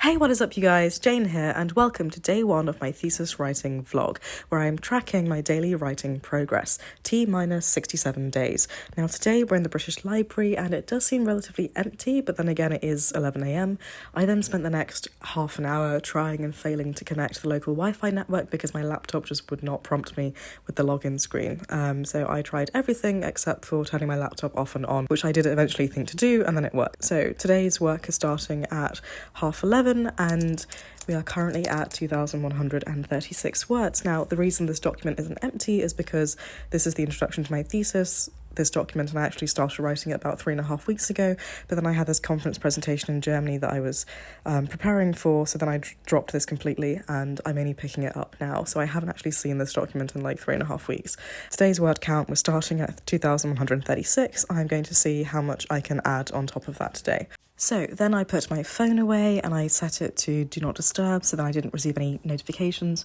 Hey, what is up you guys? Jane here and welcome to day one of my thesis writing vlog, where I'm tracking my daily writing progress, T-minus 67 days. Now today we're in the British Library and it does seem relatively empty, but then again it is 11 a.m. I then spent the next half an hour trying and failing to connect to the local Wi-Fi network because my laptop just would not prompt me with the login screen. So I tried everything except for turning my laptop off and on, which I did eventually think to do, and then it worked. So today's work is starting at 11:30 and we are currently at 2,136 words. Now, the reason this document isn't empty is because this is the introduction to my thesis. This document, and I actually started writing it about 3.5 weeks ago, but then I had this conference presentation in Germany that I was preparing for, so then I dropped this completely and I'm only picking it up now, so I haven't actually seen this document in like 3.5 weeks. Today's word count was starting at 2,136. I'm going to see how much I can add on top of that today. So then I put my phone away and I set it to do not disturb so that I didn't receive any notifications,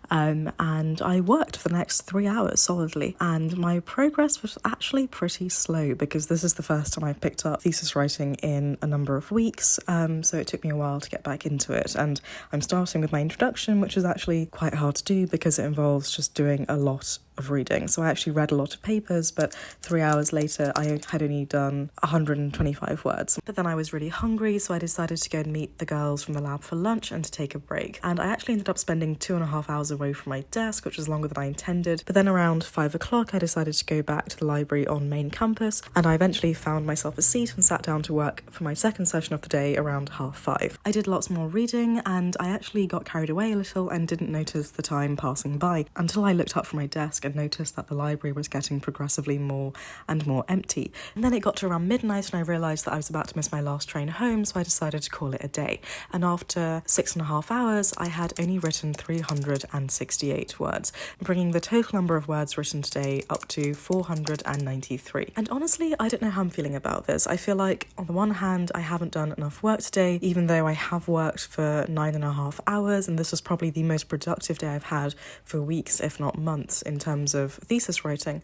and I worked for the next 3 hours solidly, and my progress was actually pretty slow because this is the first time I've picked up thesis writing in a number of weeks, so it took me a while to get back into it. And I'm starting with my introduction, which is actually quite hard to do because it involves just doing a lot of reading. So I actually read a lot of papers, but 3 hours later I had only done 125 words. But then I was really hungry, so I decided to go and meet the girls from the lab for lunch and to take a break. And I actually ended up spending 2.5 hours away from my desk, which was longer than I intended. But then around 5 o'clock I decided to go back to the library on main campus, and I eventually found myself a seat and sat down to work for my second session of the day around 5:30. I did lots more reading and I actually got carried away a little and didn't notice the time passing by until I looked up from my desk and noticed that the library was getting progressively more and more empty. And then it got to around midnight and I realised that I was about to miss my last train home, so I decided to call it a day. And after 6.5 hours, I had only written 368 words, bringing the total number of words written today up to 493. And honestly, I don't know how I'm feeling about this. I feel like, on the one hand, I haven't done enough work today, even though I have worked for 9.5 hours, and this was probably the most productive day I've had for weeks, if not months, in terms of thesis writing,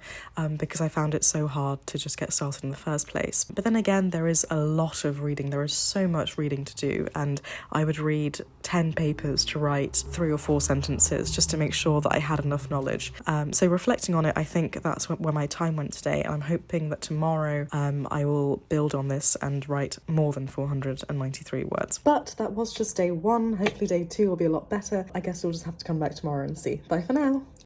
because I found it so hard to just get started in the first place. But then again, there is a lot of reading. There is so much reading to do, and I would read 10 papers to write 3 or 4 sentences just to make sure that I had enough knowledge. So reflecting on it, I think that's where my time went today, and I'm hoping that tomorrow I will build on this and write more than 493 words. But that was just day one. Hopefully day 2 will be a lot better. I guess we'll just have to come back tomorrow and see. Bye for now.